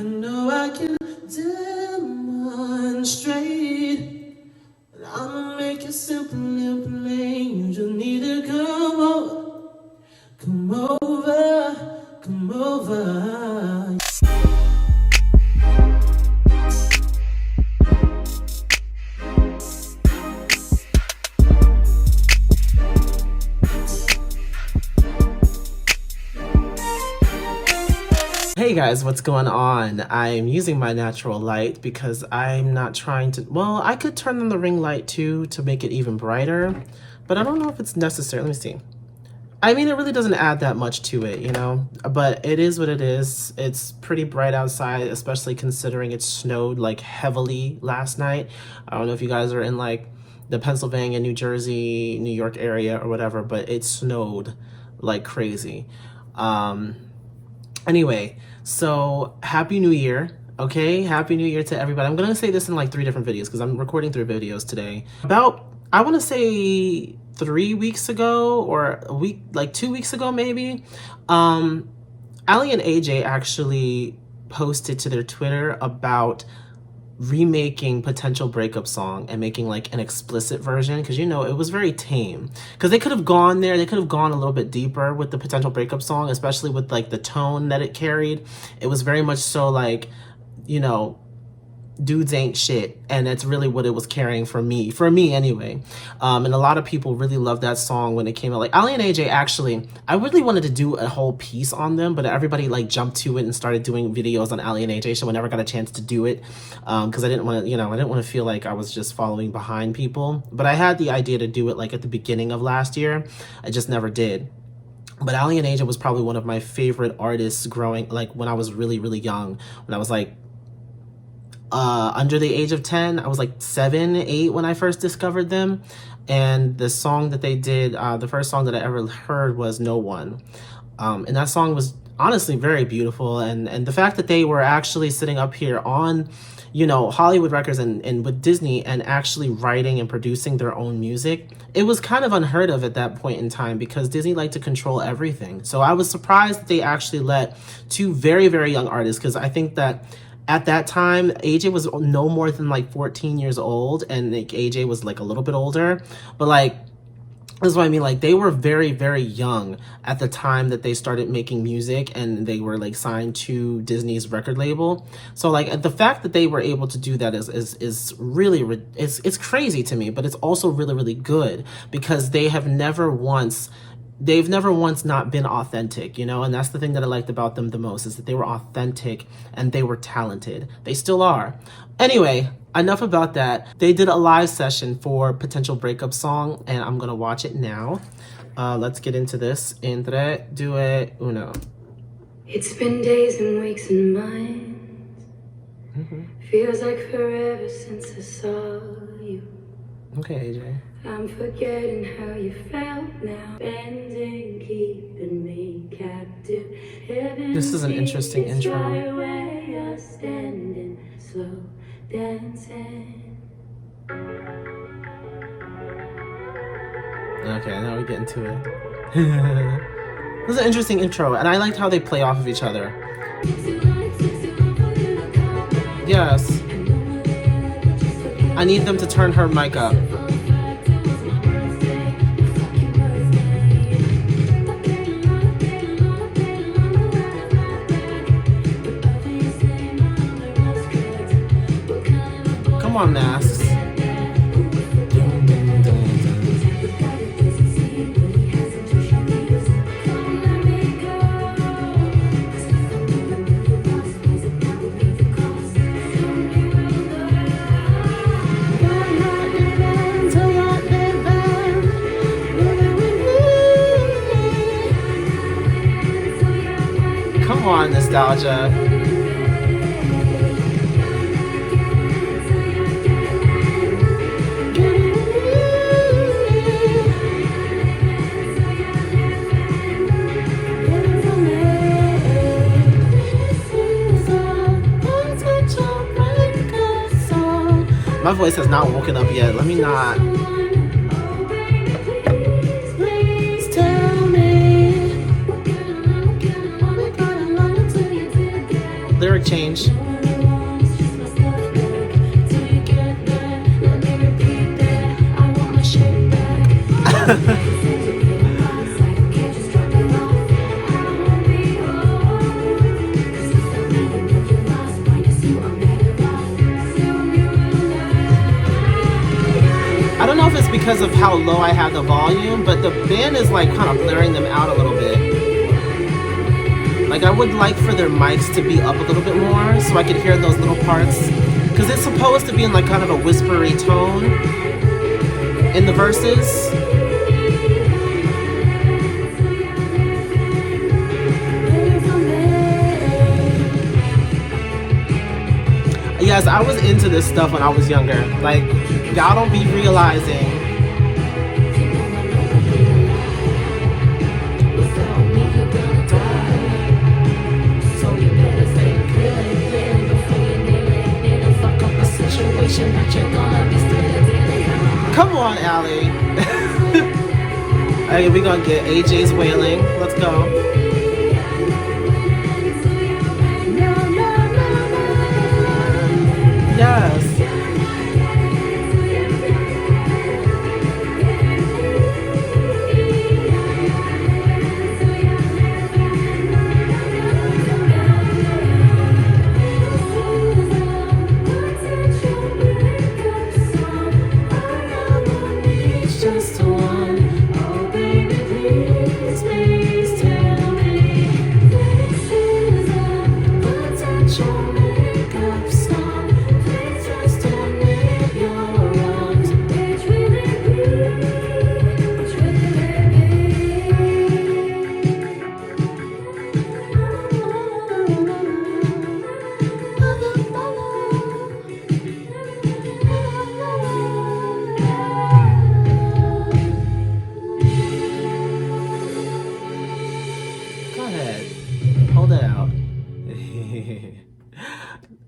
I know I can demonstrate, but I'll make it simple and plain. You just need to come over, come over, come over. Hey guys, what's going on? I'm using my natural light because I'm not trying to, well, I could turn on the ring light too to make it even brighter, but I don't know if it's necessary. Let me see. I mean, it really doesn't add that much to it, you know, but it is what it is. It's pretty bright outside, especially considering it snowed like heavily last night. I don't know if you guys are in like the Pennsylvania, New Jersey, New York area or whatever, but it snowed like crazy. Anyway, so Happy New Year, okay? Happy New Year to everybody. I'm gonna say this in like 3 different videos because I'm recording 3 videos today. About, I wanna say 3 weeks ago or a week, like 2 weeks ago maybe, Ali and AJ actually posted to their Twitter about remaking Potential Breakup Song and making like an explicit version, because you know it was very tame, because they could have gone there, they could have gone a little bit deeper with the Potential Breakup Song, especially with like the tone that it carried. It was very much so like, you know, dudes ain't shit, and that's really what it was carrying for me anyway. And a lot of people really loved that song when it came out. Like Ali and AJ, actually, I really wanted to do a whole piece on them, but everybody like jumped to it and started doing videos on Ali and AJ, so I never got a chance to do it because I didn't want to, you know, I didn't want to feel like I was just following behind people. But I had the idea to do it like at the beginning of last year. I just never did. But Ali and AJ was probably one of my favorite artists growing, like when I was really, really young, when I was like under the age of 10. I was like 7, 8 when I first discovered them. And the song that they did, the first song that I ever heard was No One. And that song was honestly very beautiful. And the fact that they were actually sitting up here on, you know, Hollywood Records and with Disney and actually writing and producing their own music, it was kind of unheard of at that point in time because Disney liked to control everything. So I was surprised that they actually let 2 very, very young artists, because I think that at that time, AJ was no more than like 14 years old, and like AJ was like a little bit older, but like, that's what I mean. Like they were very, very young at the time that they started making music, and they were like signed to Disney's record label. So like the fact that they were able to do that is really, it's crazy to me, but it's also really, really good because they've never once not been authentic, you know, and that's the thing that I liked about them the most, is that they were authentic and they were talented. They still are. Anyway, enough about that. They did a live session for Potential Breakup Song, and I'm gonna watch it now. Let's get into this. In 3, 2, 1. It's been days and weeks and months. Feels like forever since I saw you. Okay, AJ. I'm forgetting how you felt now. Bending, keeping me captive. This is an interesting intro. Standing, slow dancing. Okay, now we get into it. This is an interesting intro, and I liked how they play off of each other. Yes. I need them to turn her mic up. Come on, masks. Come on, nostalgia. My voice has not woken up yet. Let me not. Please tell me. lyric change. I don't know if it's because of how low I have the volume, but the band is like kind of blaring them out a little bit. Like I would like for their mics to be up a little bit more so I could hear those little parts. Because it's supposed to be in like kind of a whispery tone in the verses. Yes, I was into this stuff when I was younger. Like, y'all don't be realizing. Come on, Allie. Okay, we're gonna get AJ's wailing. Let's go. Yes.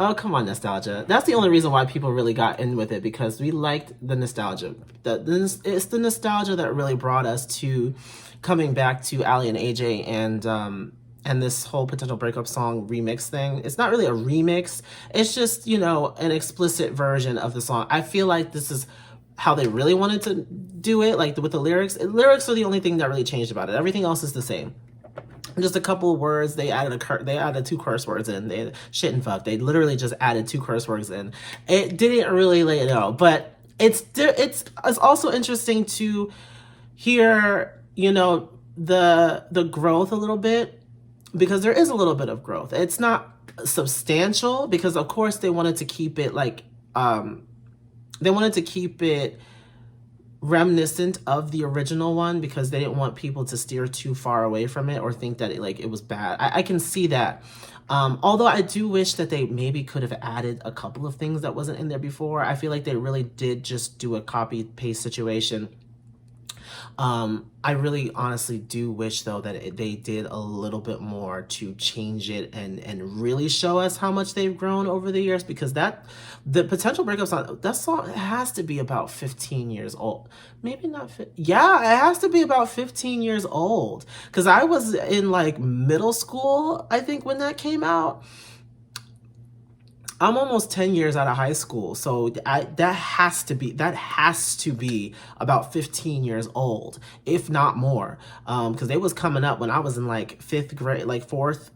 Oh, come on, nostalgia. That's the only reason why people really got in with it, because we liked the nostalgia. It's the nostalgia that really brought us to coming back to Allie and AJ and this whole potential breakup song remix thing. It's not really a remix. It's just, you know, an explicit version of the song. I feel like this is how they really wanted to do it, like with the lyrics. Lyrics are the only thing that really changed about it. Everything else is the same. Just a couple of words. They added 2 curse words in. They shit and fuck. They literally just added 2 curse words in. It didn't really lay it out, but it's also interesting to hear, you know, the growth a little bit, because there is a little bit of growth. It's not substantial because of course they wanted to keep it like they wanted to keep it reminiscent of the original one, because they didn't want people to steer too far away from it or think that it was bad. I can see that. Although I do wish that they maybe could have added a couple of things that wasn't in there before. I feel like they really did just do a copy paste situation. I really honestly do wish though that they did a little bit more to change it and really show us how much they've grown over the years, because the potential breakup song, that song has to be about 15 years old. Maybe not, yeah, it has to be about 15 years old, because I was in like middle school, I think, when that came out. I'm almost 10 years out of high school, so that has to be about 15 years old, if not more, because they was coming up when I was in like 5th grade, like 4th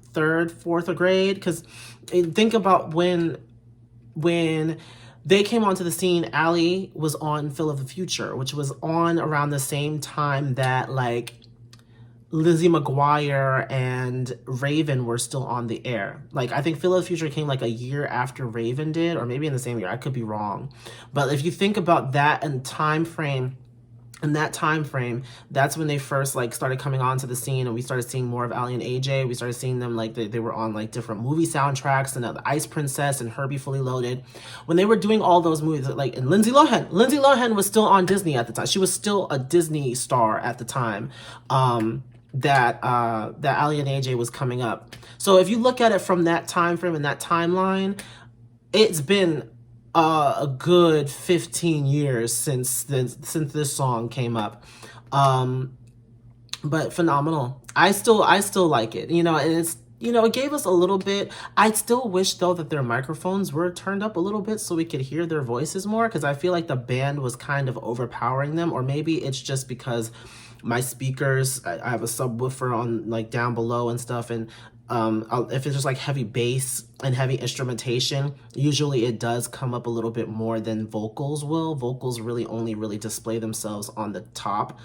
grade. Because think about when they came onto the scene, Allie was on Phil of the Future, which was on around the same time that like Lizzie McGuire and Raven were still on the air. Like, I think Phil of the Future came like a year after Raven did, or maybe in the same year. I could be wrong. But if you think about that and time frame, that's when they first like started coming onto the scene, and we started seeing more of Allie and AJ. We started seeing them like they were on like different movie soundtracks, and the Ice Princess and Herbie Fully Loaded. When they were doing all those movies, like, and Lindsay Lohan was still on Disney at the time. She was still a Disney star at the time. That Allie and AJ was coming up. So if you look at it from that time frame and that timeline, it's been a good 15 years since this song came up. But phenomenal. I still like it, you know, and you know, it gave us a little bit. I still wish though that their microphones were turned up a little bit so we could hear their voices more, because I feel like the band was kind of overpowering them, or maybe it's just because my speakers, I have a subwoofer on like down below and stuff, and if it's just like heavy bass and heavy instrumentation, usually it does come up a little bit more than vocals will. Vocals really only really display themselves on the top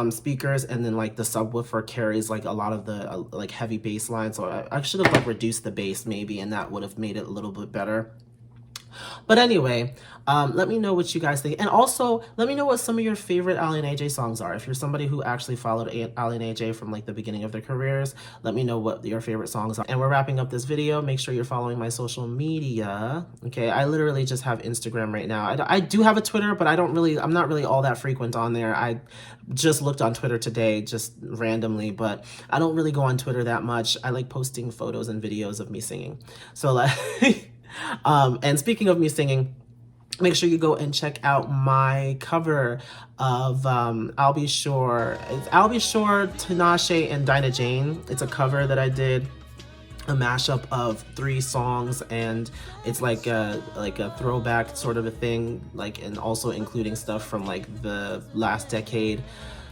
speakers, and then like the subwoofer carries like a lot of the like heavy bass lines. So I should have like reduced the bass maybe, and that would have made it a little bit better. But anyway, let me know what you guys think. And also, let me know what some of your favorite Ali and AJ songs are. If you're somebody who actually followed Ali and AJ from like the beginning of their careers, let me know what your favorite songs are. And we're wrapping up this video. Make sure you're following my social media. Okay, I literally just have Instagram right now. I do have a Twitter, but I'm not really all that frequent on there. I just looked on Twitter today, just randomly, but I don't really go on Twitter that much. I like posting photos and videos of me singing. So like... and speaking of me singing, make sure you go and check out my cover of I'll Be Sure. It's I'll Be Sure, Tinashe, and Dinah Jane. It's a cover that I did, a mashup of 3 songs, and it's like a throwback sort of a thing, like, and also including stuff from like the last decade.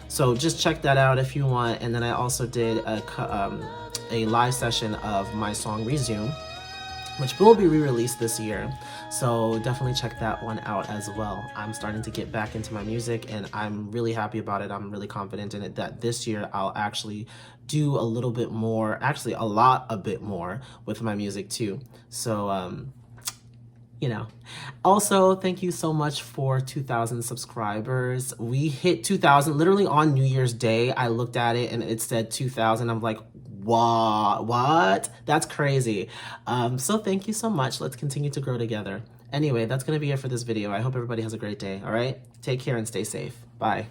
So just check that out if you want. And then I also did a live session of my song Resume, which will be re-released this year. So definitely check that one out as well. I'm starting to get back into my music, and I'm really happy about it. I'm really confident in it that this year I'll actually do a little bit more, actually a bit more with my music too. So, you know. Also, thank you so much for 2,000 subscribers. We hit 2,000 literally on New Year's Day. I looked at it and it said 2,000. I'm like, wow, what? That's crazy. So thank you so much. Let's continue to grow together. Anyway, that's going to be it for this video. I hope everybody has a great day. All right? Take care and stay safe. Bye.